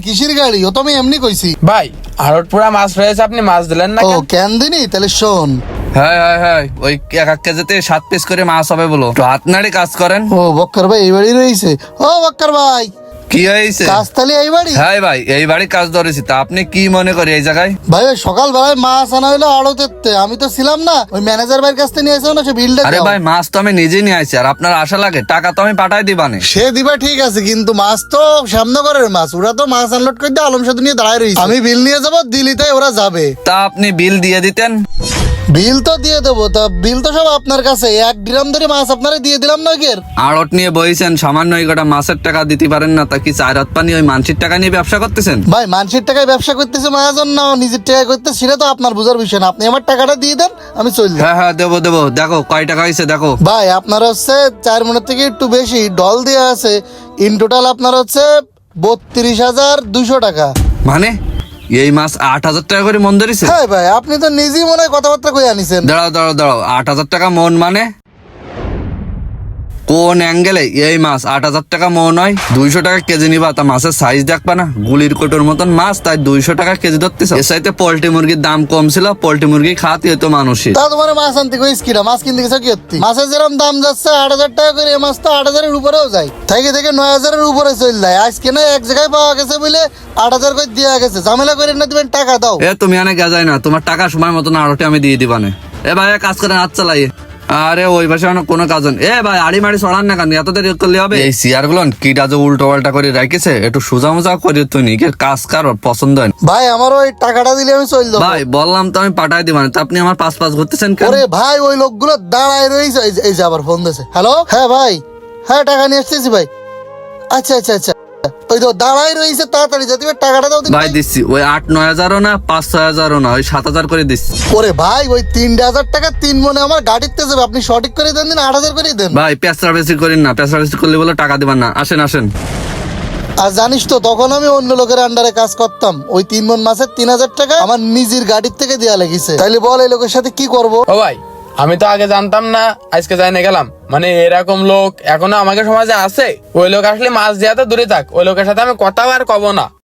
কিসের গাড়ি? ও তো আমি এমনি কইছি। ভাই আড়ট পুরা মাছ রয়েছে, আপনি মাছ দিলেন না ও কেন? কেন দিনি? তাহলে শোন। হ্যাঁ হ্যাঁ হ্যাঁ, ওই এক এক কেজিতে 7 পিস করে মাছ হবে বলো, তো হাত নাড়ি কাজ করেন। ও বক্কর ভাই এই বাড়ি রয়েছে। ও বক্কর ভাই, কি হয়েছে? কাজ তাহলে এই বাড়ি? হ্যাঁ ভাই, এই বাড়ি কাজ ধরেছি, তা আপনি কি মনে করি এই জায়গায়? ভাই ওই সকাল বেলায় মাছ আনা হইলো আড়তেতে, আমি তো ছিলাম না, ওই ম্যানেজার ভাইয়ের কাছ থেকে নিয়ে এসে না, সে বিলটা আরে ভাই, মাছ তো আমি নিজে নিয়ে আসছি, আর আপনার আশা লাগে? টাকা তো আমি পাঠাই দিবানে। সে দিবা ঠিক আছে, কিন্তু মাছ তো সামনে করে মাছ, ওরা তো মাছ আনলোড করে দিয়ে আলম সাথে নিয়ে দাঁড়ায় রয়েছে। আমি বিল নিয়ে যাবো, দিল্লিতে ওরা যাবে। তা আপনি বিল দিয়ে দিতেন। বিল তো দিয়ে দেবো, তা বিল তো সব আপনার কাছে। 1 গ্রাম ধরে মাছ আপনারা দিয়ে দিলাম না গের। আড়ট নিয়ে বইছেন, সামান্য এই কটা মাছের টাকা দিতে পারেন না, তা কি 4 হাত পানি ওই মানসির টাকা নিয়ে ব্যবসা করতেছেন? ভাই মানুষের টাকায় ব্যবসা করতেছে মহাজন, না নিজের টাকায় করতে, সেটা তো আপনার বোঝার বিষয় না। আপনি আমার টাকাটা দিয়ে দেন, আমি চল যাই। হ্যাঁ হ্যাঁ, দেবো দেবো, দেখো কয় টাকা হয়েছে দেখো। ভাই আপনার হচ্ছে 4 মনের থেকে একটু বেশি ডল দেওয়া আছে। ইন টোটাল আপনার হচ্ছে 32,200 টাকা। মানে এই মাছ 8,000 টাকা করে মন ধরেছে? হ্যাঁ ভাই, আপনি তো নিজেই মনে হয় কথাবার্তা কই আনিছেন। দাঁড়াও দাঁড়াও দাঁড়াও, 8,000 টাকা মন মানে কোন অ্যাঙ্গেলে? এই মাছ 8,000 টাকা মন হয়? 200 টাকা কেজি নিবা, তা মাছের সাইজ দেখবা না? গুলির কোটোর মতন মাছ, তাই 200 টাকা কেজি ধরতেছ? এর সাথে পোল্ট্রি মুরগির দাম কম ছিল, পোল্ট্রি মুরগি খাওয়াতে হতো মানুষের। তা তোমার মাছ আনতে কইস কিনা? মাছ কিনতে গেছো কি হচ্ছে? মাছের যেরকম দাম যাচ্ছে 8,000 টাকা করে, এই মাছ তো 8,000-এর উপরেও যায়, থেকে থেকে 9,000-এর উপরে চলে যায়। আজকে না এক জায়গায় পাওয়া গেছে বলে 8,000 করে দেওয়া গেছে। ঝামেলা করে না, দিবেন টাকা দাও। এ তুমি অনেক গাজাই না, তোমার টাকা সময় মতন আড়টে আমি দিয়ে দিবানে। এ ভাই কাজ করে হাত চালাই। আরে ওই পাশে অনেক কোনো কাজ নেই। এ ভাই আড়ি মাড়ি ছড়ান না কেন? এত দেরি করলে হবে? এই চেয়ার গুলো কিটা যে উল্টো পাল্টা করে রাখিছে, একটু সোজা মোজা করে তুই নি, কাজ কার পছন্দ হয় না। ভাই আমার ওই টাকাটা দিলে আমি চল যাবো। ভাই বললাম তো আমি পাঠাই দিবানে, তা আপনি আমার পাঁচ ঘুরতেছেন কেন? ওরে ভাই ওই লোকগুলো দাঁড়ায় রয়েছে। এই যে আবার ফোন দিয়েছে। হ্যালো, হ্যাঁ ভাই, হ্যাঁ টাকা নিয়ে আসতেছি ভাই। আচ্ছা আচ্ছা আচ্ছা, ওই তো দাঁড়ায় রয়েছে, তাড়াতাড়ি যাতে টাকাটা দাও। ভাই দিচ্ছি, ওই 8-9 হাজারও না, 5-6 হাজারও না, ওই 7,000 করে দিচ্ছি। ওরে ভাই ওই 3,000 টাকা 3 মনে আমার গাড়িতে যাবে, আপনি সঠিক করে দেন, দিন 8,000 করে দেন। ভাই পেঁচড়া বেশি করেন না, পেঁচড়া বেশি করলে বলে টাকা দিবেন না। আসেন আসেন। আর জানিস তো, তখন আমি অন্য লোকের আন্ডারে কাজ করতাম, ওই 3 মন মাছের 3,000 টাকা আমার নিজের গাড়ির থেকে দেয়া লেগেছে। তাইলে বল এই লোকের সাথে কি করব? ও ভাই আমি তো আগে জানতাম না, আজকে জানে গেলাম। মানে এরকম লোক এখনো আমাকে সমাজে আছে। ওই লোক আসলে মাছ দেওয়া তো দূরে থাক, ওই লোকের সাথে আমি কথাও আর কব না।